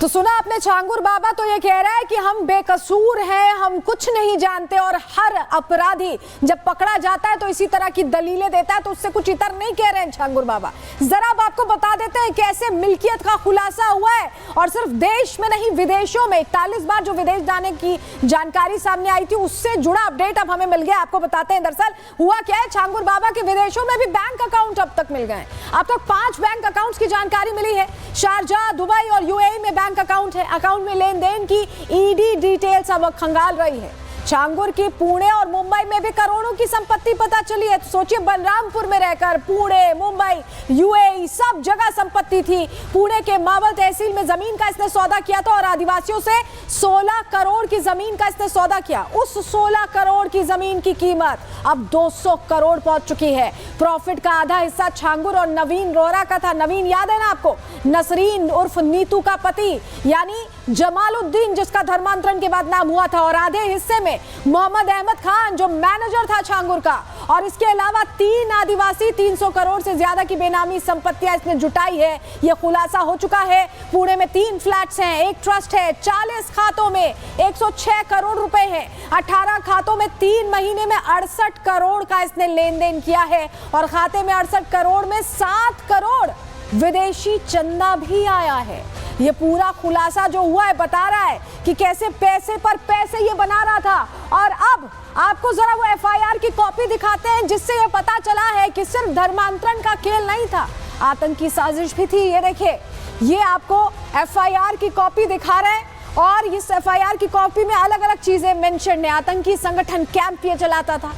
तो सुना आपने, छांगुर बाबा तो ये कह रहा है कि हम बेकसूर हैं, हम कुछ नहीं जानते, और हर अपराधी जब पकड़ा जाता है तो इसी तरह की दलीलें देता है, तो उससे कुछ इतर नहीं कह रहे हैं छांगुर बाबा। जरा अब आपको बता देते हैं कैसे मिल्कियत का खुलासा हुआ है, और सिर्फ देश में नहीं विदेशों में 41 बार जो विदेश जाने की जानकारी सामने आई थी उससे जुड़ा अपडेट अब हमें मिल गया। आपको बताते हैं दरअसल हुआ क्या है। छांगुर बाबा के विदेशों में भी बैंक अकाउंट अब तक मिल गए। अब तक 5 बैंक अकाउंट्स की जानकारी मिली है। शारजा, दुबई और यूएई में बैंक अकाउंट है। अकाउंट में लेन देन की ईडी डिटेल्स अब खंगाल रही है। छांगुर की पुणे और मुंबई में भी करोड़ों की संपत्ति पता चली है। तो सोचिए, बलरामपुर में रहकर पुणे, मुंबई, यूएई सब जगह संपत्ति थी। पुणे के मावल तहसील में जमीन का इसने सौदा किया था और आदिवासियों से 16 करोड़ की जमीन का इसने सौदा किया। उस 16 करोड़ की जमीन की कीमत अब 200 करोड़ पहुंच चुकी है। प्रॉफिट का आधा हिस्सा छांगुर और नवीन रोहरा का था। नवीन याद है ना आपको, नसरीन उर्फ नीतू का पति, यानी जमालुद्दीन, जिसका धर्मांतरण के बाद नाम हुआ था। और आधे हिस्से में मोहम्मद अहमद खान, जो मैनेजर था छांगुर का। और इसके अलावा 3 आदिवासी 300 करोड़ से ज्यादा की बेनामी संपत्तियां इसने जुटाई है। यह खुलासा हो चुका है। पुणे में 3 फ्लैट्स हैं, एक ट्रस्ट है, 40 खातों में 106 करोड़ रुपए हैं, 18 खातों में 3 महीने में 68 करोड़ का इसने लेन देन किया है। और खाते में 68 करोड़ में 7 करोड़ विदेशी चंदा भी आया है। ये पूरा खुलासा जो हुआ है बता रहा है कि कैसे पैसे पर पैसे ये बना रहा था। और अब आपको जरा वो एफआईआर की कॉपी दिखाते हैं, जिससे ये पता चला है कि सिर्फ धर्मांतरण का खेल नहीं था, आतंकी साजिश भी थी। ये देखिए, ये आपको एफआईआर की कॉपी दिखा रहे हैं, और इस एफआईआर की कॉपी में अलग अलग चीजें मेंशन है। आतंकी संगठन कैंप ये चलाता था,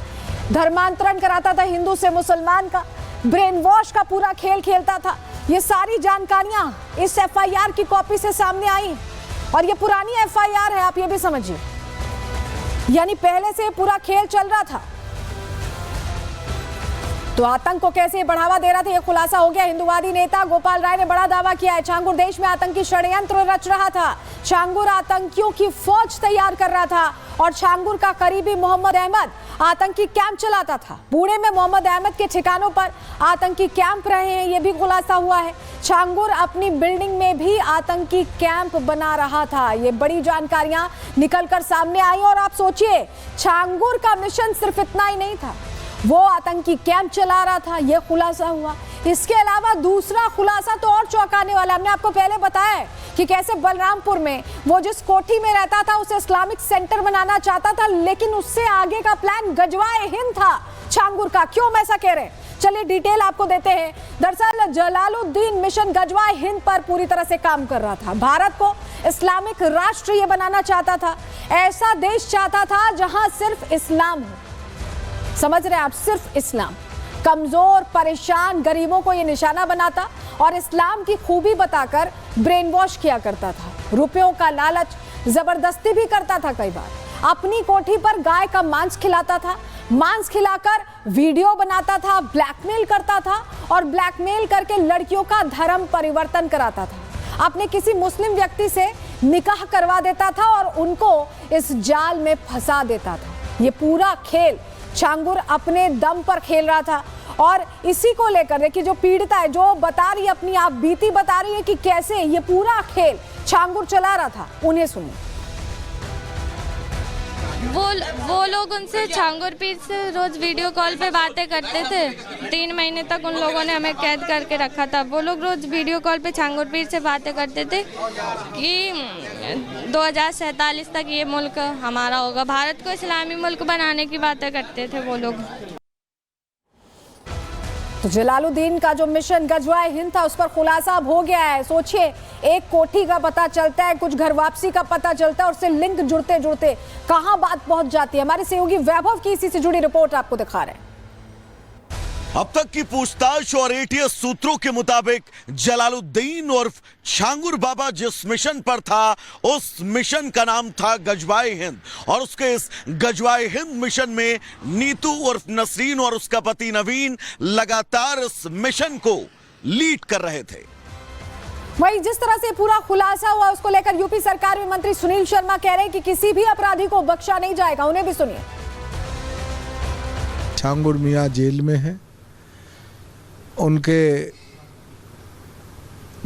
धर्मांतरण कराता था हिंदू से मुसलमान का, ब्रेन वॉश का पूरा खेल खेलता था। ये सारी जानकारियां इस एफआईआर की कॉपी से सामने आई। और ये पुरानी एफआईआर है, आप ये भी समझिए, यानी पहले से पूरा खेल चल रहा था। तो आतंक को कैसे बढ़ावा दे रहा था, यह खुलासा हो गया। हिंदुवादी नेता गोपाल राय ने बड़ा दावा किया है, छांगुर देश में आतंकी षड्यंत्र रच रहा था। छांगुर आतंकियों की फौज तैयार कर रहा था, और छांगुर का करीबी मोहम्मद अहमद आतंकी कैंप चलाता था। पुणे में मोहम्मद अहमद के ठिकानों पर आतंकी कैंप रहे हैं, यह भी खुलासा हुआ है। छांगुर अपनी बिल्डिंग में भी आतंकी कैंप बना रहा था। ये बड़ी जानकारियां निकलकर सामने आई। और आप सोचिए, छांगुर का मिशन सिर्फ इतना ही नहीं था, वो आतंकी कैंप चला रहा था, यह खुलासा हुआ। इसके अलावा दूसरा खुलासा तो और चौंकाने वाला। हमने आपको पहले बताया है कि कैसे बलरामपुर में वो जिस कोठी में रहता था उसे इस्लामिक सेंटर बनाना चाहता था, लेकिन उससे आगे का प्लान गजवाए हिंद था छांगुर का। क्यों हम ऐसा कह रहे हैं, चलिए डिटेल आपको देते हैं। दरअसल जलालुद्दीन मिशन गजवाए हिंद पर पूरी तरह से काम कर रहा था। भारत को इस्लामिक राष्ट्र ये बनाना चाहता था, ऐसा देश चाहता था जहां सिर्फ इस्लाम हो। समझ रहे हैं आप, सिर्फ इस्लाम। कमजोर परेशान गरीबों को ये निशाना बनाता और इस्लाम की खूबी बताकर ब्रेन वॉश किया करता था। रुपयों का लालच, जबरदस्ती भी करता था। कई बार अपनी कोठी पर गाय का मांस खिलाता था, मांस खिलाकर वीडियो बनाता था, ब्लैकमेल करता था, और ब्लैकमेल करके लड़कियों का धर्म परिवर्तन कराता था। अपने किसी मुस्लिम व्यक्ति से निकाह करवा देता था और उनको इस जाल में फंसा देता था। ये पूरा खेल छांगुर अपने दम पर खेल रहा था। और इसी को लेकर देखिए, जो पीड़िता है, जो बता रही है, अपनी आप बीती बता रही है कि कैसे ये पूरा खेल छांगुर चला रहा था। उन्हें सुनिए। वो लोग उनसे छांगुर पीर से रोज वीडियो कॉल पे बातें करते थे। 3 महीने तक उन लोगों ने हमें कैद करके रखा था। वो लोग रोज वीडियो कॉल पे छांगुर पीर से बातें करते थे कि 2047 तक ये मुल्क हमारा होगा, भारत को इस्लामी मुल्क बनाने की बातें करते थे वो लोग। तो जलालुद्दीन का जो मिशन गजवाए हिंद था, उस पर खुलासा अब हो गया है। सोचिए, एक कोठी का पता चलता है, कुछ घर वापसी का पता चलता है, और उससे लिंक जुड़ते जुड़ते कहां बात पहुंच जाती है। हमारे सहयोगी वैभव की इसी से जुड़ी रिपोर्ट आपको दिखा रहे हैं। अब तक की पूछताछ और एटीएस सूत्रों के मुताबिक जलालुद्दीन उर्फ छांगुर बाबा जिस मिशन पर था, उस मिशन का नाम था गजवाए हिंद। और उसके इस गजवाए हिंद मिशन में नीतू उर्फ नसरीन और उसका पति नवीन लगातार इस मिशन को लीड कर रहे थे। वही जिस तरह से पूरा खुलासा हुआ, उसको लेकर यूपी सरकार में मंत्री सुनील शर्मा कह रहे हैं कि किसी भी अपराधी को बख्शा नहीं जाएगा। उन्हें भी सुनिए। छांगुर मियां जेल में है, उनके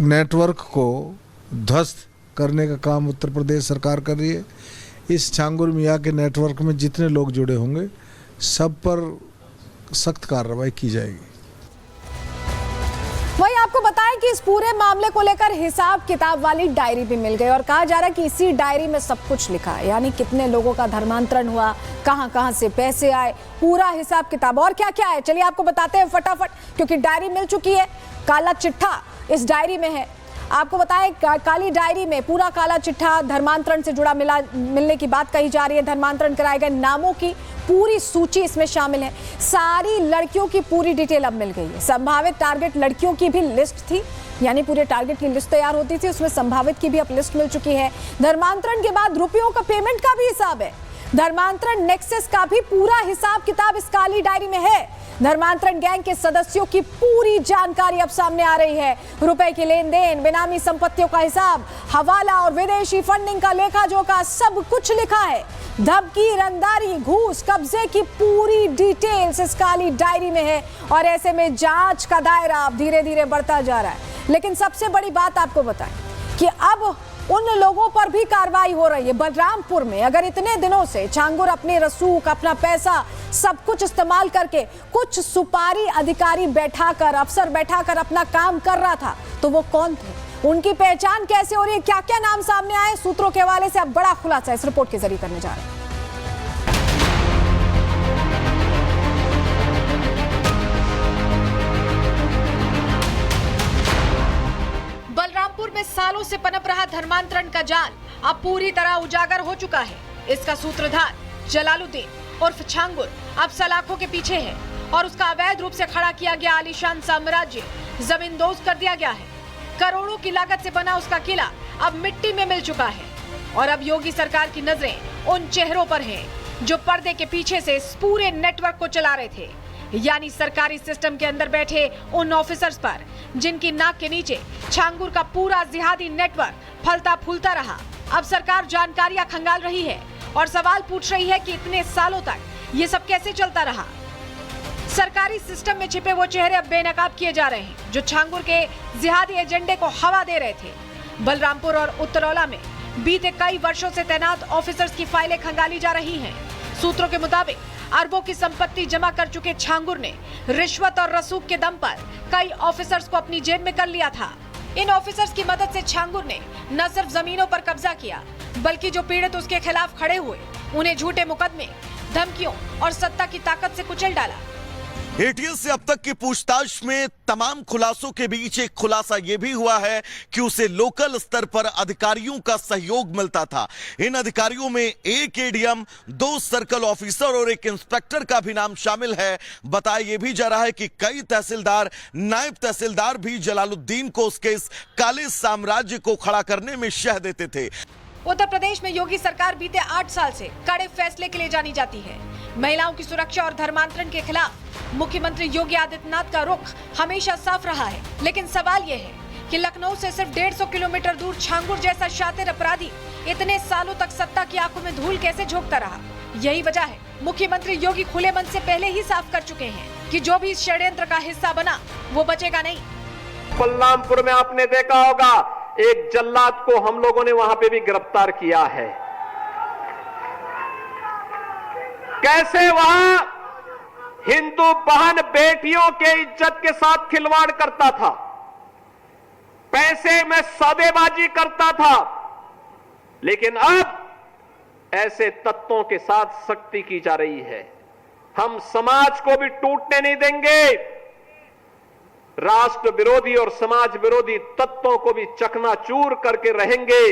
नेटवर्क को ध्वस्त करने का काम उत्तर प्रदेश सरकार कर रही है। इस छांगुर मियाँ के नेटवर्क में जितने लोग जुड़े होंगे सब पर सख्त कार्रवाई की जाएगी। वही आपको बताएं कि इस पूरे मामले को लेकर हिसाब किताब वाली डायरी भी मिल गई और कहा जा रहा है कि इसी डायरी में सब कुछ लिखा है, यानी कितने लोगों का धर्मांतरण हुआ, कहां से पैसे आए, पूरा हिसाब किताब और क्या क्या है। चलिए आपको बताते हैं फटाफट, क्योंकि डायरी मिल चुकी है, काला चिट्ठा इस डायरी में है। आपको बताएं काली डायरी में पूरा काला चिट्ठा धर्मांतरण से जुड़ा मिलने की बात कही जा रही है। धर्मांतरण कराए गए नामों की पूरी सूची इसमें शामिल है। सारी लड़कियों की पूरी डिटेल अब मिल गई है। संभावित टारगेट लड़कियों की भी लिस्ट थी, यानी पूरे टारगेट की लिस्ट तैयार होती थी, उसमें संभावित की भी अब लिस्ट मिल चुकी है। धर्मांतरण के बाद रुपयों का पेमेंट का भी हिसाब है। धर्मांतरण नेक्सस का भी पूरा हिसाब किताब इस काली डायरी में है। धर्मांतरण गैंग के सदस्यों की पूरी जानकारी अब सामने आ रही है। रुपए के लेन देन, बेनामी संपत्तियों का हिसाब, हवाला और विदेशी फंडिंग का लेखा जोखा सब कुछ लिखा है। धमकी, रंगदारी, घूस, कब्जे की पूरी डिटेल्स इस काली डायरी में है और ऐसे में जांच का दायरा अब धीरे धीरे बढ़ता जा रहा है। लेकिन सबसे बड़ी बात आपको बताएं कि अब उन लोगों पर भी कार्रवाई हो रही है। बलरामपुर में अगर इतने दिनों से छांगुर अपने रसूख, अपना पैसा सब कुछ इस्तेमाल करके कुछ सुपारी अधिकारी बैठाकर, अफसर बैठाकर अपना काम कर रहा था, तो वो कौन थे, उनकी पहचान कैसे हो रही है, क्या क्या नाम सामने आए, सूत्रों के हवाले से अब बड़ा खुलासा इस रिपोर्ट के जरिए करने जा रहे हैं। बलरामपुर में सालों से पनप रहा धर्मांतरण का जाल अब पूरी तरह उजागर हो चुका है। इसका सूत्रधार जलालुद्दीन उर्फ छांगुर अब सलाखों के पीछे है और उसका अवैध रूप से खड़ा किया गया आलीशान साम्राज्य जमींदोज कर दिया गया है। करोड़ों की लागत से बना उसका किला अब मिट्टी में मिल चुका है और अब योगी सरकार की नजरें उन चेहरों पर हैं जो पर्दे के पीछे से इस पूरे नेटवर्क को चला रहे थे, यानी सरकारी सिस्टम के अंदर बैठे उन ऑफिसर्स पर जिनकी नाक के नीचे छांगुर का पूरा जिहादी नेटवर्क फलता फूलता रहा। अब सरकार जानकारियां खंगाल रही है और सवाल पूछ रही है कि इतने सालों तक ये सब कैसे चलता रहा। सरकारी सिस्टम में छिपे वो चेहरे अब बेनकाब किए जा रहे हैं जो छांगुर के जिहादी एजेंडे को हवा दे रहे थे। बलरामपुर और उत्तरौला में बीते कई वर्षों से तैनात ऑफिसर्स की फाइलें खंगाली जा रही हैं। सूत्रों के मुताबिक अरबों की संपत्ति जमा कर चुके छांगुर ने रिश्वत और रसूख के दम पर कई ऑफिसर्स को अपनी जेब में कर लिया था। इन ऑफिसर्स की मदद से छांगुर ने न सिर्फ जमीनों पर कब्जा किया, बल्कि जो पीड़ित उसके खिलाफ खड़े हुए उन्हें झूठे मुकदमे, धमकियों और सत्ता की ताकत से कुचल डाला। एटीएस से अब तक की पूछताछ में तमाम खुलासों के बीच एक खुलासा यह भी हुआ है कि उसे लोकल स्तर पर अधिकारियों का सहयोग मिलता था। इन अधिकारियों में एक एडीएम, 2 सर्कल ऑफिसर और एक इंस्पेक्टर का भी नाम शामिल है। बताया यह भी जा रहा है कि कई तहसीलदार, नायब तहसीलदार भी जलालुद्दीन को उसके इस काले साम्राज्य को खड़ा करने में शह देते थे। उत्तर प्रदेश में योगी सरकार बीते 8 साल से कड़े फैसले के लिए जानी जाती है। महिलाओं की सुरक्षा और धर्मांतरण के खिलाफ मुख्यमंत्री योगी आदित्यनाथ का रुख हमेशा साफ रहा है। लेकिन सवाल यह है कि लखनऊ से सिर्फ 150 किलोमीटर दूर छांगुर जैसा शातिर अपराधी इतने सालों तक सत्ता की आंखों में धूल कैसे झोंकता रहा। यही वजह है मुख्यमंत्री योगी खुले मन से पहले ही साफ कर चुके हैं कि जो भी इस षड्यंत्र का हिस्सा बना वो बचेगा नहीं। बलरामपुर में आपने देखा होगा एक जल्लाद को हम लोगों ने वहां पे भी गिरफ्तार किया है। कैसे वहां हिंदू बहन बेटियों के इज्जत के साथ खिलवाड़ करता था, पैसे में सौदेबाजी करता था, लेकिन अब ऐसे तत्वों के साथ सख्ती की जा रही है। हम समाज को भी टूटने नहीं देंगे, राष्ट्र विरोधी और समाज विरोधी तत्वों को भी चकनाचूर करके रहेंगे।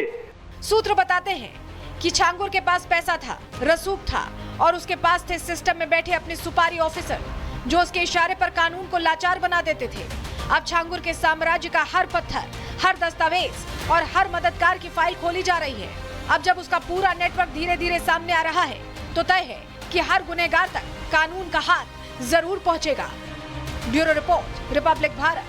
सूत्र बताते हैं कि छांगुर के पास पैसा था, रसूख था और उसके पास थे सिस्टम में बैठे अपने सुपारी ऑफिसर जो उसके इशारे पर कानून को लाचार बना देते थे। अब छांगुर के साम्राज्य का हर पत्थर, हर दस्तावेज और हर मददगार की फाइल खोली जा रही है। अब जब उसका पूरा नेटवर्क धीरे धीरे सामने आ रहा है तो तय है कि हर गुनहगार तक कानून का हाथ जरूर पहुंचेगा। Bureau report, Republic Bharat.